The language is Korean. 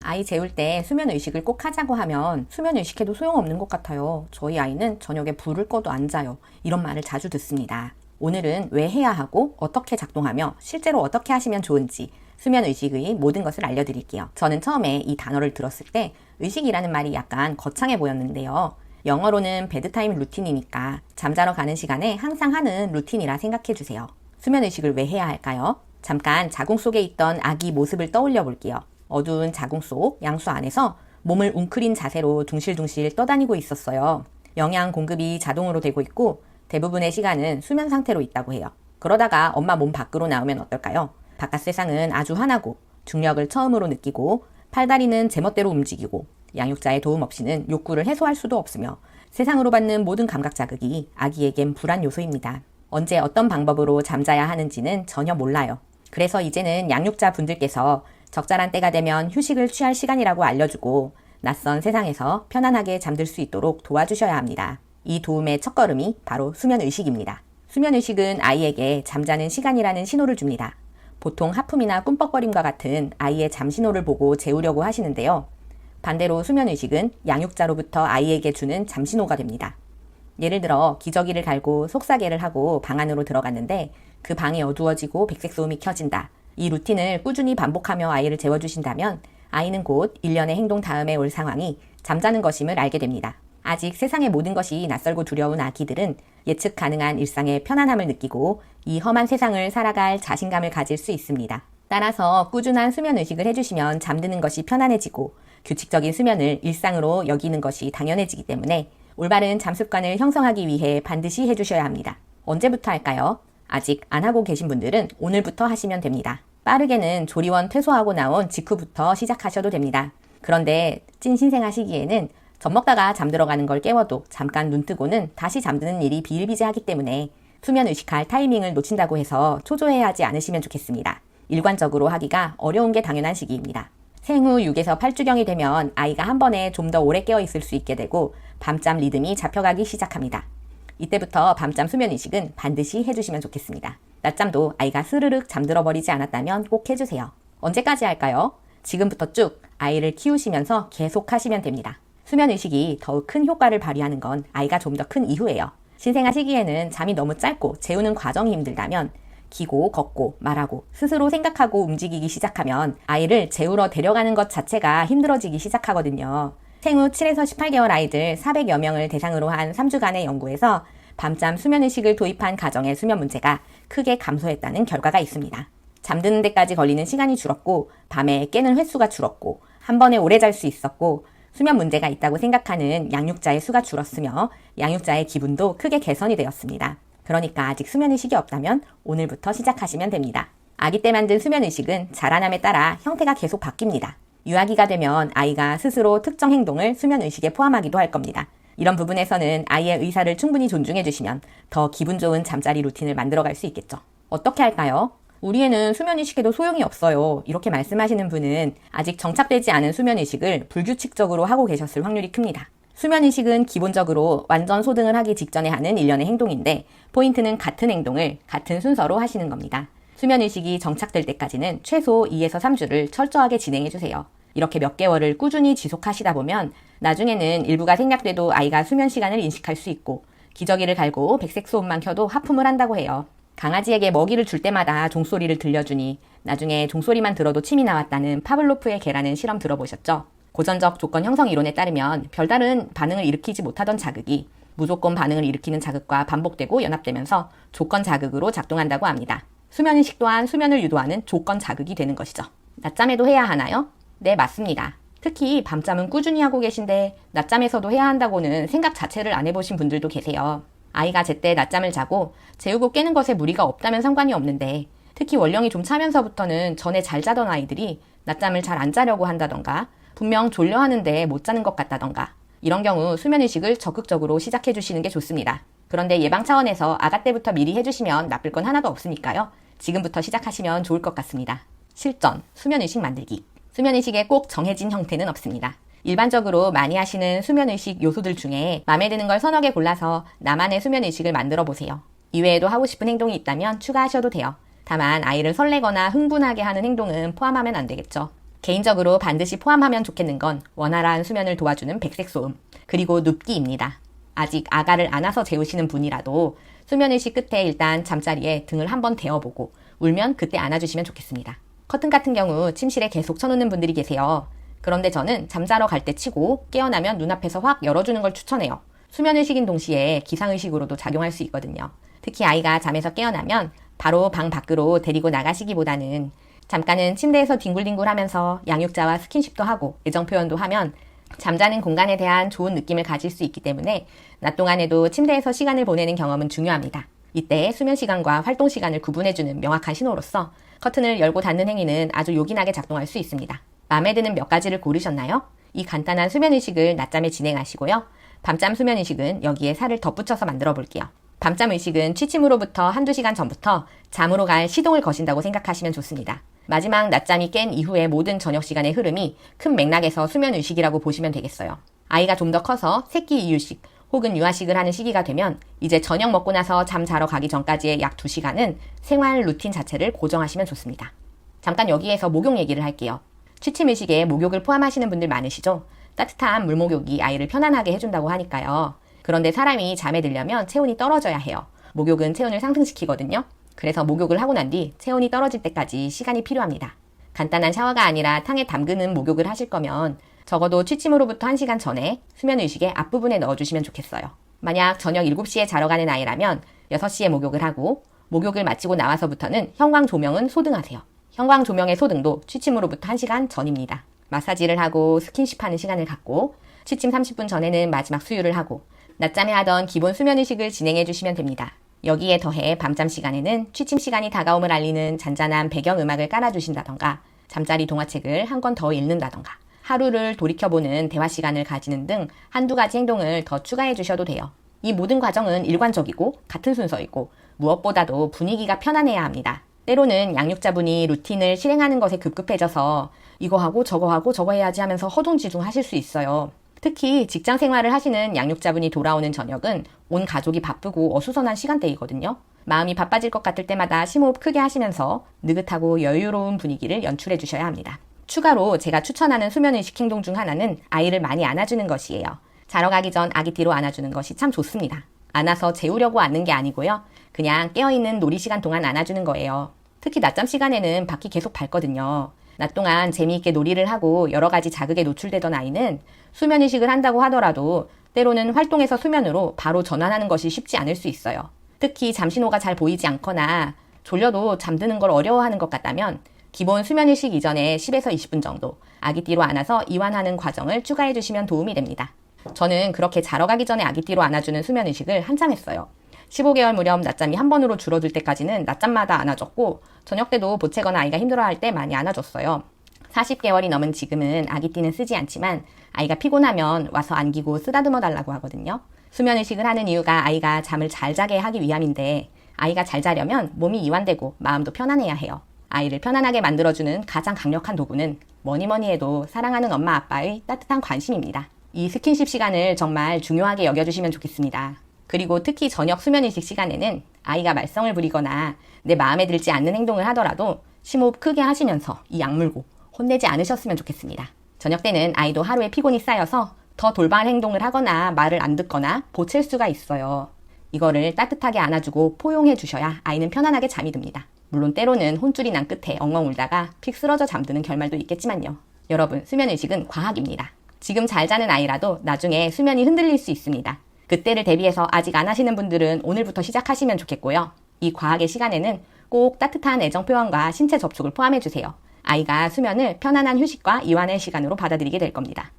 아이 재울 때 수면 의식을 꼭 하자고 하면 수면 의식해도 소용없는 것 같아요. 저희 아이는 저녁에 불을 꺼도 안 자요. 이런 말을 자주 듣습니다. 오늘은 왜 해야 하고 어떻게 작동하며 실제로 어떻게 하시면 좋은지 수면 의식의 모든 것을 알려드릴게요. 저는 처음에 이 단어를 들었을 때 의식이라는 말이 약간 거창해 보였는데요. 영어로는 베드타임 루틴이니까 잠자러 가는 시간에 항상 하는 루틴이라 생각해 주세요. 수면 의식을 왜 해야 할까요? 잠깐 자궁 속에 있던 아기 모습을 떠올려 볼게요. 어두운 자궁 속 양수 안에서 몸을 웅크린 자세로 둥실둥실 떠다니고 있었어요. 영양 공급이 자동으로 되고 있고 대부분의 시간은 수면 상태로 있다고 해요. 그러다가 엄마 몸 밖으로 나오면 어떨까요? 바깥 세상은 아주 환하고 중력을 처음으로 느끼고 팔다리는 제멋대로 움직이고 양육자의 도움 없이는 욕구를 해소할 수도 없으며 세상으로 받는 모든 감각 자극이 아기에겐 불안 요소입니다. 언제 어떤 방법으로 잠자야 하는지는 전혀 몰라요. 그래서 이제는 양육자 분들께서 적절한 때가 되면 휴식을 취할 시간이라고 알려주고 낯선 세상에서 편안하게 잠들 수 있도록 도와주셔야 합니다. 이 도움의 첫걸음이 바로 수면의식입니다. 수면의식은 아이에게 잠자는 시간이라는 신호를 줍니다. 보통 하품이나 꿈뻑거림과 같은 아이의 잠신호를 보고 재우려고 하시는데요. 반대로 수면의식은 양육자로부터 아이에게 주는 잠신호가 됩니다. 예를 들어 기저귀를 갈고 속삭이를 하고 방 안으로 들어갔는데 그 방이 어두워지고 백색 소음이 켜진다. 이 루틴을 꾸준히 반복하며 아이를 재워주신다면 아이는 곧 일련의 행동 다음에 올 상황이 잠자는 것임을 알게 됩니다. 아직 세상의 모든 것이 낯설고 두려운 아기들은 예측 가능한 일상의 편안함을 느끼고 이 험한 세상을 살아갈 자신감을 가질 수 있습니다. 따라서 꾸준한 수면 의식을 해주시면 잠드는 것이 편안해지고 규칙적인 수면을 일상으로 여기는 것이 당연해지기 때문에 올바른 잠습관을 형성하기 위해 반드시 해주셔야 합니다. 언제부터 할까요? 아직 안 하고 계신 분들은 오늘부터 하시면 됩니다. 빠르게는 조리원 퇴소하고 나온 직후부터 시작하셔도 됩니다. 그런데 찐 신생아시기에는 젖 먹다가 잠들어가는 걸 깨워도 잠깐 눈 뜨고는 다시 잠드는 일이 비일비재하기 때문에 수면 의식할 타이밍을 놓친다고 해서 초조해하지 않으시면 좋겠습니다. 일관적으로 하기가 어려운 게 당연한 시기입니다. 생후 6에서 8주경이 되면 아이가 한 번에 좀 더 오래 깨어 있을 수 있게 되고 밤잠 리듬이 잡혀가기 시작합니다. 이때부터 밤잠 수면 의식은 반드시 해주시면 좋겠습니다. 낮잠도 아이가 스르륵 잠들어 버리지 않았다면 꼭 해주세요. 언제까지 할까요? 지금부터 쭉 아이를 키우시면서 계속 하시면 됩니다. 수면 의식이 더욱 큰 효과를 발휘하는 건 아이가 좀 더 큰 이후예요. 신생아 시기에는 잠이 너무 짧고 재우는 과정이 힘들다면 기고 걷고 말하고 스스로 생각하고 움직이기 시작하면 아이를 재우러 데려가는 것 자체가 힘들어지기 시작하거든요. 생후 7에서 18개월 아이들 400여 명을 대상으로 한 3주간의 연구에서 밤잠 수면의식을 도입한 가정의 수면 문제가 크게 감소했다는 결과가 있습니다. 잠드는 데까지 걸리는 시간이 줄었고 밤에 깨는 횟수가 줄었고 한 번에 오래 잘 수 있었고 수면 문제가 있다고 생각하는 양육자의 수가 줄었으며 양육자의 기분도 크게 개선이 되었습니다. 그러니까 아직 수면의식이 없다면 오늘부터 시작하시면 됩니다. 아기 때 만든 수면의식은 자라남에 따라 형태가 계속 바뀝니다. 유아기가 되면 아이가 스스로 특정 행동을 수면의식에 포함하기도 할 겁니다. 이런 부분에서는 아이의 의사를 충분히 존중해 주시면 더 기분 좋은 잠자리 루틴을 만들어갈 수 있겠죠. 어떻게 할까요? 우리 애는 수면의식에도 소용이 없어요. 이렇게 말씀하시는 분은 아직 정착되지 않은 수면의식을 불규칙적으로 하고 계셨을 확률이 큽니다. 수면의식은 기본적으로 완전 소등을 하기 직전에 하는 일련의 행동인데 포인트는 같은 행동을 같은 순서로 하시는 겁니다. 수면의식이 정착될 때까지는 최소 2에서 3주를 철저하게 진행해주세요. 이렇게 몇 개월을 꾸준히 지속하시다 보면 나중에는 일부가 생략돼도 아이가 수면 시간을 인식할 수 있고 기저귀를 갈고 백색 소음만 켜도 하품을 한다고 해요. 강아지에게 먹이를 줄 때마다 종소리를 들려주니 나중에 종소리만 들어도 침이 나왔다는 파블로프의 개라는 실험 들어보셨죠? 고전적 조건 형성 이론에 따르면 별다른 반응을 일으키지 못하던 자극이 무조건 반응을 일으키는 자극과 반복되고 연합되면서 조건 자극으로 작동한다고 합니다. 수면의식 또한 수면을 유도하는 조건 자극이 되는 것이죠. 낮잠에도 해야 하나요? 네, 맞습니다. 특히 밤잠은 꾸준히 하고 계신데 낮잠에서도 해야 한다고는 생각 자체를 안 해보신 분들도 계세요. 아이가 제때 낮잠을 자고 재우고 깨는 것에 무리가 없다면 상관이 없는데 특히 원령이 좀 차면서부터는 전에 잘 자던 아이들이 낮잠을 잘 안 자려고 한다던가 분명 졸려 하는데 못 자는 것 같다던가 이런 경우 수면의식을 적극적으로 시작해 주시는 게 좋습니다. 그런데 예방 차원에서 아가 때부터 미리 해주시면 나쁠 건 하나도 없으니까요. 지금부터 시작하시면 좋을 것 같습니다. 실전, 수면의식 만들기. 수면의식에 꼭 정해진 형태는 없습니다. 일반적으로 많이 하시는 수면의식 요소들 중에 마음에 드는 걸 서너 개 골라서 나만의 수면의식을 만들어 보세요. 이외에도 하고 싶은 행동이 있다면 추가하셔도 돼요. 다만 아이를 설레거나 흥분하게 하는 행동은 포함하면 안 되겠죠. 개인적으로 반드시 포함하면 좋겠는 건 원활한 수면을 도와주는 백색소음, 그리고 눕기입니다. 아직 아가를 안아서 재우시는 분이라도 수면의식 끝에 일단 잠자리에 등을 한번 대어보고 울면 그때 안아주시면 좋겠습니다. 커튼 같은 경우 침실에 계속 쳐놓는 분들이 계세요. 그런데 저는 잠자러 갈 때 치고 깨어나면 눈앞에서 확 열어주는 걸 추천해요. 수면의식인 동시에 기상의식으로도 작용할 수 있거든요. 특히 아이가 잠에서 깨어나면 바로 방 밖으로 데리고 나가시기보다는 잠깐은 침대에서 뒹굴뒹굴 하면서 양육자와 스킨십도 하고 애정 표현도 하면 잠자는 공간에 대한 좋은 느낌을 가질 수 있기 때문에 낮 동안에도 침대에서 시간을 보내는 경험은 중요합니다. 이때 수면 시간과 활동 시간을 구분해주는 명확한 신호로서 커튼을 열고 닫는 행위는 아주 요긴하게 작동할 수 있습니다. 마음에 드는 몇 가지를 고르셨나요? 이 간단한 수면 의식을 낮잠에 진행하시고요. 밤잠 수면 의식은 여기에 살을 덧붙여서 만들어 볼게요. 밤잠 의식은 취침으로부터 한두 시간 전부터 잠으로 갈 시동을 거신다고 생각하시면 좋습니다. 마지막 낮잠이 깬 이후의 모든 저녁 시간의 흐름이 큰 맥락에서 수면 의식이라고 보시면 되겠어요. 아이가 좀 더 커서 새끼 이유식 혹은 유아식을 하는 시기가 되면 이제 저녁 먹고 나서 잠 자러 가기 전까지의 약 2시간은 생활 루틴 자체를 고정하시면 좋습니다. 잠깐 여기에서 목욕 얘기를 할게요. 취침 의식에 목욕을 포함하시는 분들 많으시죠? 따뜻한 물목욕이 아이를 편안하게 해준다고 하니까요. 그런데 사람이 잠에 들려면 체온이 떨어져야 해요. 목욕은 체온을 상승시키거든요. 그래서 목욕을 하고 난 뒤 체온이 떨어질 때까지 시간이 필요합니다. 간단한 샤워가 아니라 탕에 담그는 목욕을 하실 거면 적어도 취침으로부터 1시간 전에 수면 의식의 앞부분에 넣어주시면 좋겠어요. 만약 저녁 7시에 자러 가는 아이라면 6시에 목욕을 하고 목욕을 마치고 나와서부터는 형광 조명은 소등하세요. 형광 조명의 소등도 취침으로부터 1시간 전입니다. 마사지를 하고 스킨십하는 시간을 갖고 취침 30분 전에는 마지막 수유를 하고 낮잠에 하던 기본 수면 의식을 진행해 주시면 됩니다. 여기에 더해 밤잠 시간에는 취침 시간이 다가옴을 알리는 잔잔한 배경음악을 깔아주신다던가 잠자리 동화책을 한 권 더 읽는다던가 하루를 돌이켜보는 대화 시간을 가지는 등 한두 가지 행동을 더 추가해 주셔도 돼요. 이 모든 과정은 일관적이고 같은 순서이고 무엇보다도 분위기가 편안해야 합니다. 때로는 양육자분이 루틴을 실행하는 것에 급급해져서 이거 하고 저거 해야지 하면서 허둥지둥 하실 수 있어요. 특히 직장 생활을 하시는 양육자분이 돌아오는 저녁은 온 가족이 바쁘고 어수선한 시간대이거든요. 마음이 바빠질 것 같을 때마다 심호흡 크게 하시면서 느긋하고 여유로운 분위기를 연출해 주셔야 합니다. 추가로 제가 추천하는 수면의식 행동 중 하나는 아이를 많이 안아주는 것이에요. 자러 가기 전 아기띠로 안아주는 것이 참 좋습니다. 안아서 재우려고 안는 게 아니고요. 그냥 깨어있는 놀이 시간 동안 안아주는 거예요. 특히 낮잠 시간에는 밖이 계속 밝거든요. 낮 동안 재미있게 놀이를 하고 여러 가지 자극에 노출되던 아이는 수면의식을 한다고 하더라도 때로는 활동에서 수면으로 바로 전환하는 것이 쉽지 않을 수 있어요. 특히 잠신호가 잘 보이지 않거나 졸려도 잠드는 걸 어려워하는 것 같다면 기본 수면의식 이전에 10에서 20분 정도 아기띠로 안아서 이완하는 과정을 추가해 주시면 도움이 됩니다. 저는 그렇게 자러 가기 전에 아기띠로 안아주는 수면의식을 한참 했어요. 15개월 무렵 낮잠이 한 번으로 줄어들 때까지는 낮잠마다 안아줬고 저녁 때도 보채거나 아이가 힘들어할 때 많이 안아줬어요. 40개월이 넘은 지금은 아기띠는 쓰지 않지만 아이가 피곤하면 와서 안기고 쓰다듬어 달라고 하거든요. 수면의식을 하는 이유가 아이가 잠을 잘 자게 하기 위함인데 아이가 잘 자려면 몸이 이완되고 마음도 편안해야 해요. 아이를 편안하게 만들어주는 가장 강력한 도구는 뭐니뭐니 해도 사랑하는 엄마 아빠의 따뜻한 관심입니다. 이 스킨십 시간을 정말 중요하게 여겨주시면 좋겠습니다. 그리고 특히 저녁 수면의식 시간에는 아이가 말썽을 부리거나 내 마음에 들지 않는 행동을 하더라도 심호흡 크게 하시면서 이 악물고 혼내지 않으셨으면 좋겠습니다. 저녁 때는 아이도 하루에 피곤이 쌓여서 더 돌발 행동을 하거나 말을 안 듣거나 보챌 수가 있어요. 이거를 따뜻하게 안아주고 포용해 주셔야 아이는 편안하게 잠이 듭니다. 물론 때로는 혼쭐이 난 끝에 엉엉 울다가 픽 쓰러져 잠드는 결말도 있겠지만요. 여러분, 수면의식은 과학입니다. 지금 잘 자는 아이라도 나중에 수면이 흔들릴 수 있습니다. 그때를 대비해서 아직 안 하시는 분들은 오늘부터 시작하시면 좋겠고요. 이 과학의 시간에는 꼭 따뜻한 애정 표현과 신체 접촉을 포함해 주세요. 아이가 수면을 편안한 휴식과 이완의 시간으로 받아들이게 될 겁니다.